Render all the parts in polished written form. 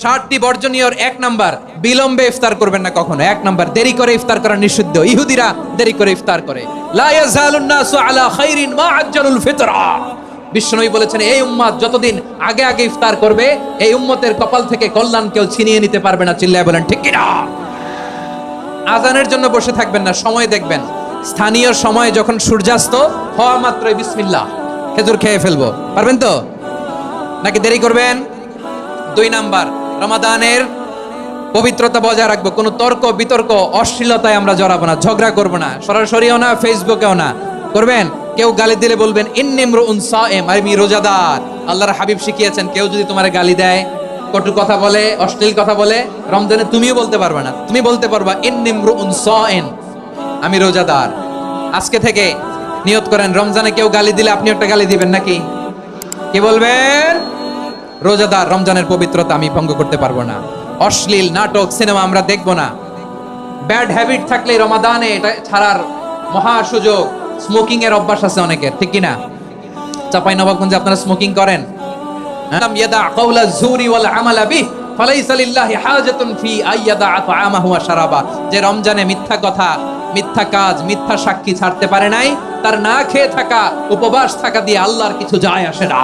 60টি বর্জনীয়র 1 number, বিলম্বে ইফতার করবেন না কখনো। 1 নাম্বার, দেরি করে ইফতার করা নিষিদ্ধ। ইহুদিরা দেরি করে ইফতার করে। লা ইয়াজালুন নাসু আলা খাইরিন মা আজ্জালুল ফিতরা। বিশ্বনবী বলেছেন, এই উম্মত যতদিন আগে আগে ইফতার করবে, এই উম্মতের কপাল থেকে কল্যাণ কেউ ছিনিয়ে নিতে পারবে না। চিল্লায় বলেন ঠিক কি না? আজানের জন্য বসে থাকবেন না, সময় দেখবেন। স্থানীয় সময় যখন সূর্যাস্ত হওয়া মাত্রই বিসমিল্লাহ, খেজুর খেয়ে ফেলবো। পারবেন তো নাকি দেরি করবেন? 2 নাম্বার, রমাদানের পবিত্রতা বজায় রাখবো। কোনো তর্ক বিতর্ক অশ্লীলতায় আমরা জড়াবো না, ঝগড়া করবো না, সরাসরিও না, ফেসবুকেও না। করবেন? কেউ গালি দিলে বলবেন ইন্নিমরুউন সায়েম, আমি রোজাদার। আল্লাহর হাবিব শিখিয়েছেন, কেউ যদি তোমার গালি দেয়, কটু কথা বলে, অশ্লীল কথা বলে, রমজানে তুমিও বলতে পারবে না। তুমি বলতে পারবা ইন্নিমরুউন সায়েম, আমি রোজাদার। আজকে থেকে নিয়ত করেন, রমজানে কেউ গালি দিলে আপনি একটা গালি দিবেন নাকি? কি বলবেন? রোজাদার, রমজানের পবিত্রতা আমি ভঙ্গ করতে পারবো না। অশ্লীল নাটক সিনেমা আমরা দেখবো না। ব্যাড হ্যাবিট থাকলে রমাদানে এটা ছাড়ার মহা সুযোগ। স্মোকিং এর অভ্যাস আছে অনেকের, ঠিক কিনা? চাঁপাইনবাবগঞ্জে আপনারা স্মোকিং করেন? ইয়াদা কাওলা যুরি ওয়াল আমালা বিহি ফালাইসা লিল্লাহি হাজাতুন ফি আইয়াদা তাআমাহু ওয়া শারাবা। যে রমজানে মিথ্যা কথা, মিথ্যা কাজ, মিথ্যা সাক্ষী ছাড়তে পারে নাই, তার না খেয়ে থাকা, উপবাস থাকা দিয়ে আল্লাহর কিছু যায় আসে না।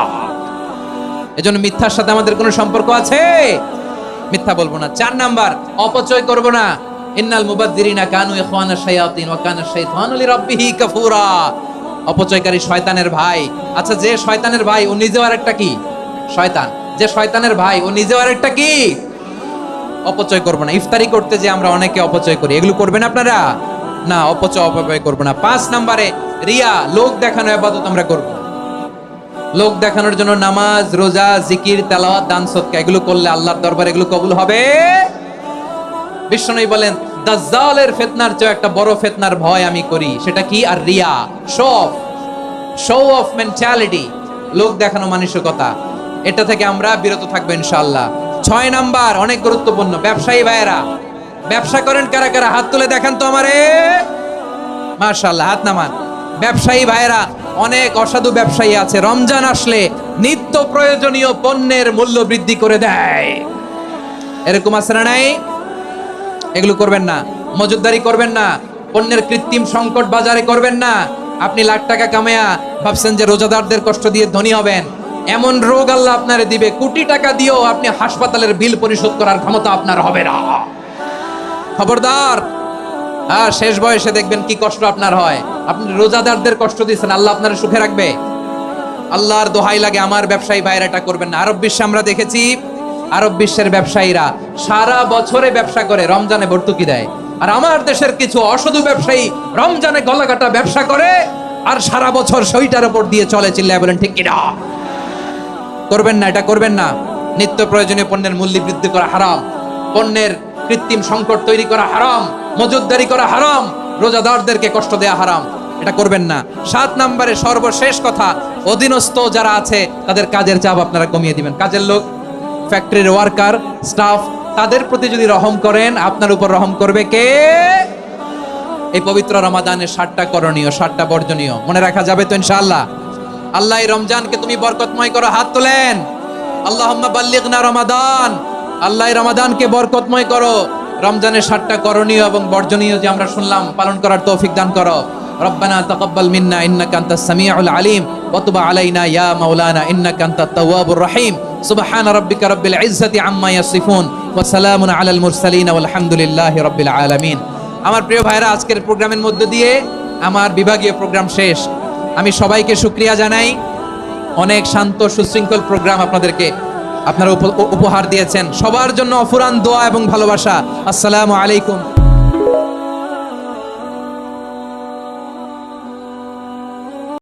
এজন্য মিথ্যার সাথে আমাদের কোনো সম্পর্ক আছে? মিথ্যা বলবো না। 4 নাম্বার, অপচয় করব না। ইন্নাল মুবাদদিরিনা কানু ইখওয়ানাশ শায়াতিন ওয়া কানা শাইতানু লিরাব্বিহি কাফুরা। অপচয়কারী শয়তানের ভাই। আচ্ছা, যে শয়তানের ভাই ও নিজেও আরেকটা কি? শয়তান। যে শয়তানের ভাই ও নিজেও আরেকটা কি? অপচয় করব না। ইফতারি করতে যে আমরা অনেকে অপচয় করি, এগুলো করবেন আপনারা? না, অপচয় করব না। 5 নাম্বারে, রিয়া, লোক দেখানো ইবাদত আমরা করব। লোক দেখানোর জন্য নামাজ, রোজা, জিকির, তেলাওয়াত, দান, সদকা এগুলো করলে আল্লাহর দরবারে এগুলো কবুল হবে। বিশ্বনবী বলেন, দাজ্জালের ফিতনার চেয়ে একটা বড় ফিতনার ভয় আমি করি। সেটা কি? আর রিয়া, শো অফ মেন্টালিটি, লোক দেখানো মানসিকতা। এটা থেকে আমরা বিরত থাকবো ইনশাআল্লাহ। 6 নাম্বার, অনেক গুরুত্বপূর্ণ। ব্যবসায়ী ভাইয়েরা, ব্যবসা করেন কারা কারা? হাত তুলে দেখান তো আমারে। মাশাআল্লাহ, হাত নামান। ব্যবসায়ী ভাইয়েরা, অনেক অসাধু ব্যবসায়ী আছে, রমজান আসলে নিত্য প্রয়োজনীয় পণ্যের মূল্য বৃদ্ধি করে দেয়। এরকম আছে না নাই? এগুলো করবেন না। মজুদদারি করবেন না। পণ্যের কৃত্রিম সংকট বাজারে করবেন না। আপনি লাখ টাকা কামায়া ভাবছেন যে রোজাদারদের কষ্ট দিয়ে ধনী হবেন। এমন রোগ আল্লাহ আপনারে দিবে, কোটি টাকা দিয়েও আপনি হাসপাতালের বিল পরিশোধ করার ক্ষমতা আপনার হবে না। খবরদার। আর শেষ বয়সে দেখবেন কি কষ্ট আপনার হয়। আপনি রোজাদারদের কষ্ট দিচ্ছেন, আল্লাহ আপনার সুখে রাখবে? আল্লাহর দোহাই লাগে, আমার ব্যবসায়ী ভাইরা এটা করবেন না। আরব বিশ্বে আমরা দেখেছি, আরব বিশ্বের ব্যবসায়ীরা সারা বছরে ব্যবসা করে, রমজানে ভর্তুকি দেয়। আর আমার দেশের কিছু অসাধু ব্যবসায়ী রমজানে গলাকাটা ব্যবসা করে আর সারা বছর সইটার উপর দিয়ে চলে। চিল্লায় বলেন ঠিক কিনা? করবেন না, এটা করবেন না। নিত্য প্রয়োজনীয় পণ্যের মূল্য বৃদ্ধি করা হারাম, পণ্যের কৃত্রিম সংকট তৈরি করা হারাম, মজুদদারি করা হারাম, রোজাদারদেরকে কষ্ট দেয়া হারাম। এটা করবেন না। 7 নম্বরে সর্বশেষ কথা, অধীনস্থ যারা আছে তাদের কাজের চাপ আপনারা কমিয়ে দিবেন। কাজের লোক, ফ্যাক্টরির ওয়ার্কার, স্টাফ, তাদের প্রতি যদি রহম করেন, আপনার উপর রহম করবে কে? এই পবিত্র রমাদানের 7টা করণীয়, 7টা বর্জনীয় মনে রাখা যাবে তো ইনশাআল্লাহ? আল্লাহ এই রমজানকে তুমি বরকতময় করো। হাত তোলেন। আল্লাহুম্মা বাল্লিগনা রমাদান। আল্লাহ এই রমাদানকে বরকতময় করো। রমজানের 7টা করণীয় এবং বর্জনীয় যে আমরা শুনলাম, পালন করার তৌফিক দান করো। রব্বানা তাকাব্বাল মিন্না ইন্নাকা আনতাস সামিউল আলিম ওয়া তুব আলাইনা ইয়া মাওলানা ইন্নাকা আনতাত তাওয়াবুর রহিম। সুবহান রাব্বিকা রাব্বিল ইজ্জাতি আম্মা ইয়াসিফুন ওয়া সালামুন আলাল মুরসালিন ওয়াল হামদুলিল্লাহি রাব্বিল আলামিন। আমার প্রিয় ভাইরা, আজকের প্রোগ্রামের মধ্য দিয়ে আমার বিভাগীয় প্রোগ্রাম শেষ। আমি সবাইকে শুকরিয়া জানাই। অনেক শান্ত সুশৃঙ্খল প্রোগ্রাম আপনারা উপহার দিয়েছেন। সবার জন্য অফুরান দোয়া এবং ভালোবাসা। আসসালামু আলাইকুম।